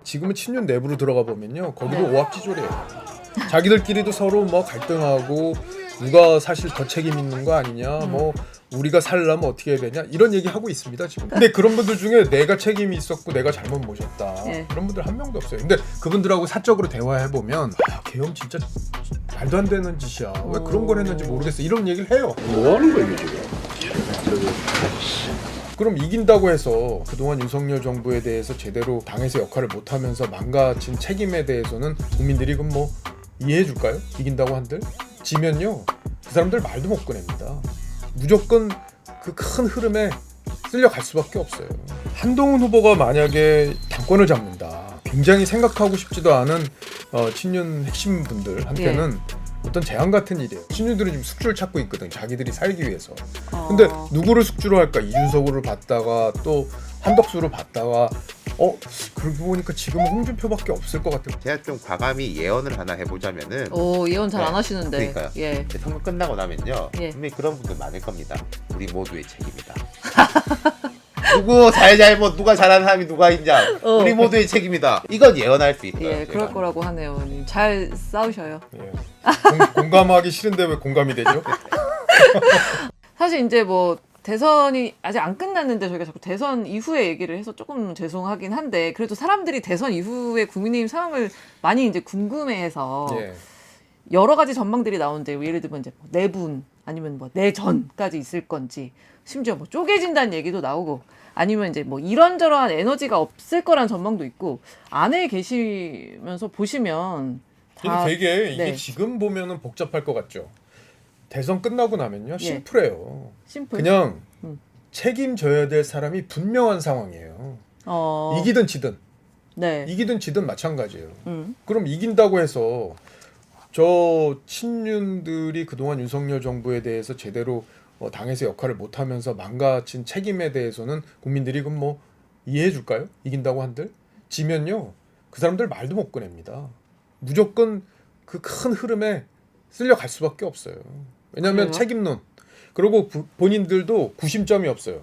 지금은 친윤 내부로 들어가 보면요, 거기도 오합지졸이에요. 자기들끼리도 서로 뭐 갈등하고 누가 사실 더 책임 있는 거 아니냐, 뭐 우리가 살려면 어떻게 해야 되냐 이런 얘기 하고 있습니다 지금. 근데 그런 분들 중에 내가 책임이 있었고 내가 잘못 모셨다 그런 분들 한 명도 없어요. 근데 그분들하고 사적으로 대화해 보면 계엄 진짜 말도 안 되는 짓이야. 왜 그런 걸 했는지 모르겠어. 이런 얘기를 해요. 뭐 하는 거야 이게 지금? 그럼 이긴다고 해서 그동안 윤석열 정부에 대해서 제대로 당에서 역할을 못하면서 망가진 책임에 대해서는 국민들이 그럼 뭐 이해해 줄까요? 이긴다고 한들? 지면요 그 사람들 말도 못 꺼냅니다. 무조건 그 큰 흐름에 쓸려갈 수밖에 없어요. 한동훈 후보가 만약에 당권을 잡는다, 굉장히 생각하고 싶지도 않은 친윤 핵심 분들한테는 어떤 재앙 같은 일이에요. 친윤들은 지금 숙주를 찾고 있거든, 자기들이 살기 위해서. 근데 누구를 숙주로 할까? 이준석으로 봤다가 또 한덕수로 봤다가 그러고 보니까 지금은 홍준표밖에 없을 것 같아요. 제가 좀 과감히 예언을 하나 해보자면은 예언 잘 안 하시는데. 그러니까요. 예. 선거 끝나고 나면요 분명히 그런 분들 많을 겁니다. 우리 모두의 책임이다. 누구 잘못 누가 잘하는 사람이 누가 있냐 우리 모두의 책임이다. 이건 예언할 수 있어요. 예, 그럴 거라고 하네요. 잘 싸우셔요. 예. 공감하기 싫은데 왜 공감이 되죠? 사실 이제 뭐 대선이 아직 안 끝났는데 저희가 자꾸 대선 이후에 얘기를 해서 조금 죄송하긴 한데, 그래도 사람들이 대선 이후에 국민의힘 상황을 많이 이제 궁금해해서 여러 가지 전망들이 나오는데, 예를 들면 이제 뭐 내분 아니면 뭐 내전까지 있을 건지, 심지어 뭐 쪼개진다는 얘기도 나오고, 아니면 이제 뭐 이런저런 에너지가 없을 거란 전망도 있고, 안에 계시면서 보시면 근데 되게 이게 네. 지금 보면은 복잡할 것 같죠. 대선 끝나고 나면요 심플해요. 심플. 그냥 책임져야 될 사람이 분명한 상황이에요. 이기든 지든 네. 이기든 지든 마찬가지예요. 그럼 이긴다고 해서 저 친윤들이 그동안 윤석열 정부에 대해서 제대로 당에서 역할을 못하면서 망가진 책임에 대해서는 국민들이 그럼 뭐 이해해 줄까요? 이긴다고 한들? 지면요 그 사람들 말도 못 꺼냅니다. 무조건 그 큰 흐름에 쓸려갈 수밖에 없어요. 왜냐하면 책임론. 그리고 본인들도 구심점이 없어요.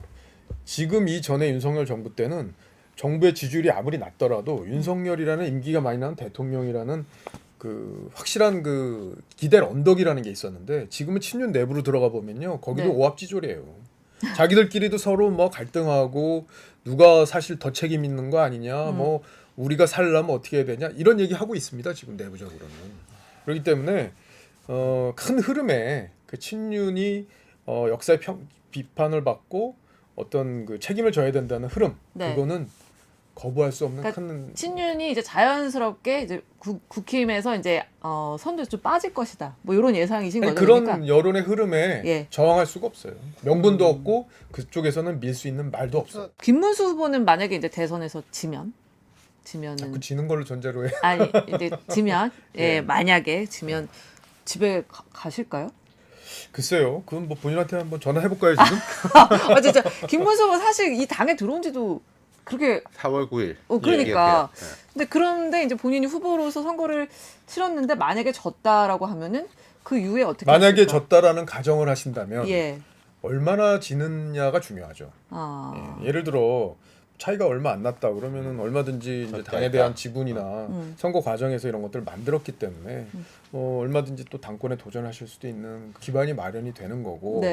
지금 이전에 윤석열 정부 때는 정부의 지지율이 아무리 낮더라도 윤석열이라는 임기가 많이 나는 대통령이라는 그 확실한 그 기댈 언덕이라는 게 있었는데, 지금은 친윤 내부로 들어가 보면요 거기도 오합지졸이에요. 자기들끼리도 서로 뭐 갈등하고 누가 사실 더 책임 있는 거 아니냐, 뭐 우리가 살려면 어떻게 해야 되냐 이런 얘기 하고 있습니다 지금 내부적으로는. 그렇기 때문에 큰 흐름에 그 친윤이 역사의 비판을 받고 어떤 그 책임을 져야 된다는 흐름, 그거는 거부할 수 없는 큰 친윤이 이제 자연스럽게 이제 국힘에서 이제 선두에서 좀 빠질 것이다. 뭐 이런 예상이신 거죠. 그런 그러니까. 여론의 흐름에 저항할 수가 없어요. 명분도 없고 그쪽에서는 밀 수 있는 말도 없어요. 김문수 후보는 만약에 이제 대선에서 지면은 자꾸 지는 걸로 전제로 해. 아니 이제 지면 만약에 지면 집에 가실까요? 글쎄요. 그건 뭐 본인한테 한번 전화해 볼까요 지금? 진짜 김문수 후보 사실 이 당에 들어온지도 그렇게 4월 9일. 그러니까. 그런데 이제 본인이 후보로서 선거를 치렀는데 만약에 졌다라고 하면은 그 이후에 어떻게 만약에 하실까? 졌다라는 가정을 하신다면 얼마나 지느냐가 중요하죠. 예를 들어 차이가 얼마 안 났다 그러면은 얼마든지 이제 당에 대한 지분이나 선거 과정에서 이런 것들을 만들었기 때문에 얼마든지 또 당권에 도전하실 수도 있는 기반이 마련이 되는 거고,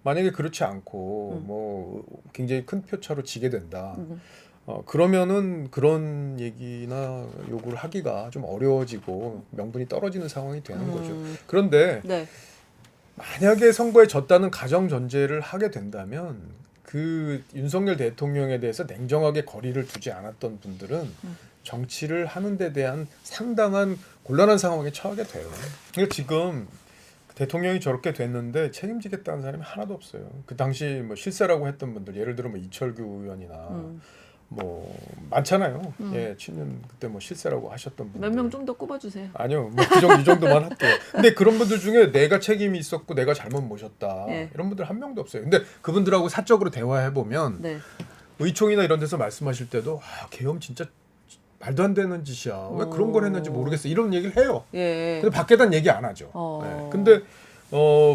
만약에 그렇지 않고 뭐 굉장히 큰 표차로 지게 된다. 그러면은 그런 얘기나 요구를 하기가 좀 어려워지고 명분이 떨어지는 상황이 되는 거죠. 그런데 만약에 선거에 졌다는 가정 전제를 하게 된다면 그 윤석열 대통령에 대해서 냉정하게 거리를 두지 않았던 분들은 정치를 하는 데 대한 상당한 곤란한 상황에 처하게 돼요. 그러니까 지금 대통령이 저렇게 됐는데 책임지겠다는 사람이 하나도 없어요. 그 당시 뭐 실세라고 했던 분들, 예를 들어 뭐 이철규 의원이나 뭐 많잖아요. 친윤 그때 뭐 실세라고 하셨던 분들. 몇 명 좀 더 꼽아주세요. 아니요, 뭐 이 정도만 할게요. 근데 그런 분들 중에 내가 책임이 있었고 내가 잘못 모셨다 이런 분들 한 명도 없어요. 근데 그분들하고 사적으로 대화해 보면 의총이나 이런 데서 말씀하실 때도 계엄 진짜 말도 안 되는 짓이야. 왜 그런 걸 했는지 모르겠어. 이런 얘기를 해요. 근데 밖에단 얘기 안 하죠. 근데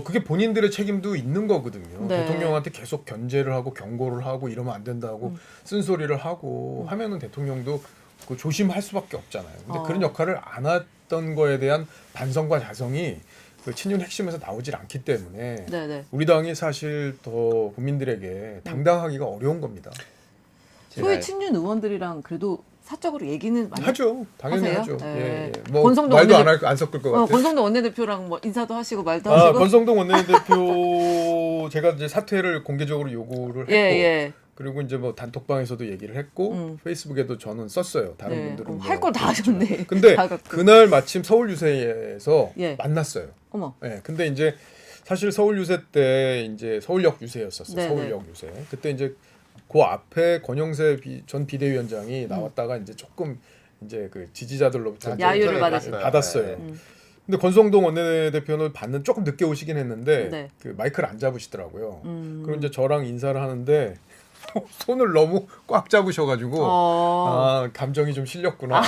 그게 본인들의 책임도 있는 거거든요. 대통령한테 계속 견제를 하고 경고를 하고 이러면 안 된다고 쓴소리를 하고 하면은 대통령도 그 조심할 수밖에 없잖아요. 근데 그런 역할을 안 했던 거에 대한 반성과 자성이 그 친윤 핵심에서 나오질 않기 때문에 네네. 우리 당이 사실 더 국민들에게 당당하기가 어려운 겁니다. 소위 친윤 의원들이랑 그래도 사적으로 얘기는 많이 하죠. 당연히 하세요? 하죠. 네. 예, 예. 뭐 권성동 말도 원내대표- 안 섞을 것 같아요. 권성동 원내대표랑 뭐 인사도 하시고 말도 하시고. 권성동 원내대표 제가 이제 사퇴를 공개적으로 요구를 했고 예. 그리고 이제 뭐 단톡방에서도 얘기를 했고 페이스북에도 저는 썼어요. 다른 네. 분들은 할 걸 다 하셨네. 근데 다 갖고. 그날 마침 서울 유세에서 예. 만났어요. 어머. 예. 근데 이제 사실 서울 유세 때 이제 서울역 유세였었어요. 네네. 서울역 유세. 그때 이제 그 앞에 권영세 전 비대위원장이 나왔다가 이제 조금 이제 그 지지자들로부터 야유를 받았어요. 네. 근데 권성동 원내대표는 받는 조금 늦게 오시긴 했는데 네. 그 마이크를 안 잡으시더라고요. 그리고 이제 저랑 인사를 하는데 손을 너무 꽉 잡으셔가지고 감정이 좀 실렸구나.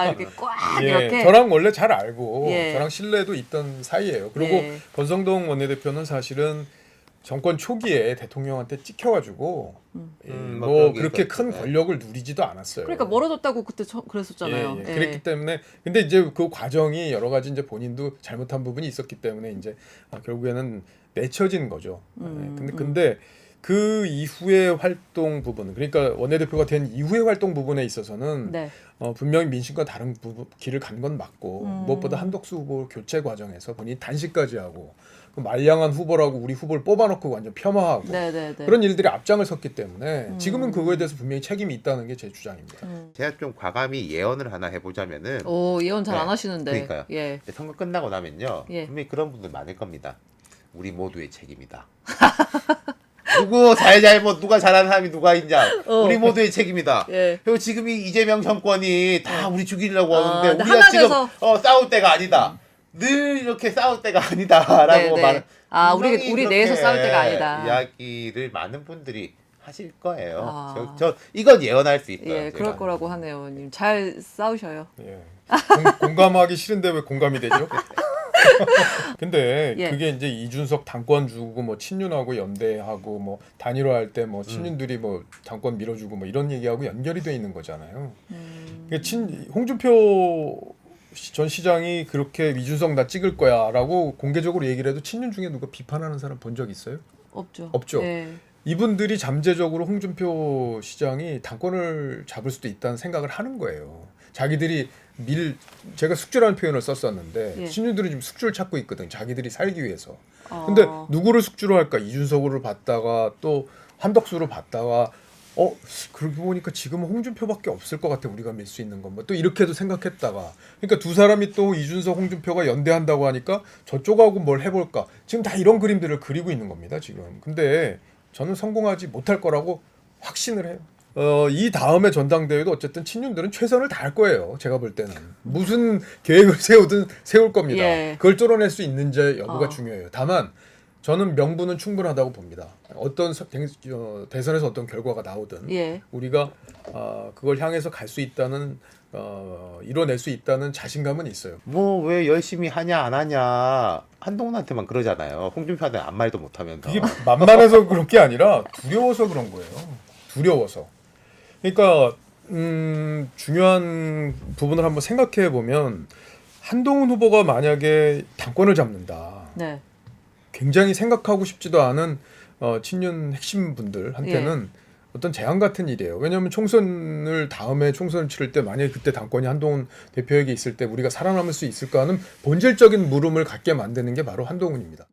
이렇게 꽉 예, 이렇게. 저랑 원래 잘 알고 예. 저랑 신뢰도 있던 사이예요. 그리고 예. 권성동 원내대표는 사실은 정권 초기에 대통령한테 찍혀가지고 뭐 뭐 그런 게 그렇게 있었죠. 큰 네. 권력을 누리지도 않았어요. 그러니까 멀어졌다고 그때 그랬었잖아요. 예. 그랬기 때문에 근데 이제 그 과정이 여러 가지 이제 본인도 잘못한 부분이 있었기 때문에 이제 결국에는 내쳐진 거죠. 근데 그 이후의 활동 부분, 그러니까 원내대표가 된 이후의 활동 부분에 있어서는 네. 분명히 민심과 다른 길을 간 건 맞고 무엇보다 한덕수 후보 교체 과정에서 본인이 단식까지 하고 그 말량한 후보라고 우리 후보를 뽑아놓고 완전 폄하하고 네네네. 그런 일들이 앞장을 섰기 때문에 지금은 그거에 대해서 분명히 책임이 있다는 게 제 주장입니다. 제가 좀 과감히 예언을 하나 해보자면은 오 예언 잘 안 네. 하시는데. 그러니까요. 예. 선거 끝나고 나면요 예. 분명히 그런 분들 많을 겁니다. 우리 모두의 책임이다. 누구 잘잘못 누가 잘하는 사람이 누가 있냐 우리 모두의 책임이다. 예. 그리고 지금 이 이재명 정권이 다 우리 죽이려고 하는데 근데 우리가 하나 지금 돼서- 싸울 때가 아니다. 늘 이렇게 싸울 때가 아니다라고 네. 말. 우리 분명히 내에서 그렇게 싸울 때가 아니다. 이야기를 많은 분들이 하실 거예요. 아. 저 이건 예언할 수 있어요. 예, 제가. 그럴 거라고 하네요, 의원님. 잘 싸우셔요. 예. 공감하기 싫은데 왜 공감이 되죠? 근데 예. 그게 이제 이준석 당권 주고 뭐 친윤하고 연대하고 뭐 단일화할 때 뭐 친윤들이 뭐 당권 밀어주고 뭐 이런 얘기하고 연결이 돼 있는 거잖아요. 그러니까 홍준표 전 시장이 그렇게 이준석 나 찍을 거야라고 공개적으로 얘기를 해도 친윤 중에 누가 비판하는 사람 본 적 있어요? 없죠. 없죠. 예. 이분들이 잠재적으로 홍준표 시장이 당권을 잡을 수도 있다는 생각을 하는 거예요. 자기들이 제가 숙주라는 표현을 썼었는데 예. 친윤들이 지금 숙주를 찾고 있거든. 자기들이 살기 위해서. 근데 누구를 숙주로 할까? 이준석으로 봤다가 또 한덕수로 봤다가 그러고 보니까 지금은 홍준표밖에 없을 것 같아. 우리가 밀 수 있는 건 뭐 또 이렇게도 생각했다가 그러니까 두 사람이 또 이준석 홍준표가 연대한다고 하니까 저쪽하고 뭘 해볼까? 지금 다 이런 그림들을 그리고 있는 겁니다. 지금. 근데 저는 성공하지 못할 거라고 확신을 해요. 이 다음에 전당대회도 어쨌든 친윤들은 최선을 다할 거예요. 제가 볼 때는 무슨 계획을 세우든 세울 겁니다. 예. 그걸 뚫어낼 수 있는지 여부가 중요해요. 다만 저는 명분은 충분하다고 봅니다. 어떤 대선에서 어떤 결과가 나오든 예. 우리가 그걸 향해서 갈 수 있다는 이뤄낼 수 있다는 자신감은 있어요. 뭐 왜 열심히 하냐 안 하냐 한동훈한테만 그러잖아요. 홍준표한테 아무 말도 못하면서. 이게 만만해서 그런 게 아니라 두려워서 그런 거예요. 두려워서. 그러니까 중요한 부분을 한번 생각해 보면 한동훈 후보가 만약에 당권을 잡는다. 네. 굉장히 생각하고 싶지도 않은 친윤 핵심 분들한테는 어떤 재앙 같은 일이에요. 왜냐하면 다음에 총선을 치를 때 만약에 그때 당권이 한동훈 대표에게 있을 때 우리가 살아남을 수 있을까 하는 본질적인 물음을 갖게 만드는 게 바로 한동훈입니다.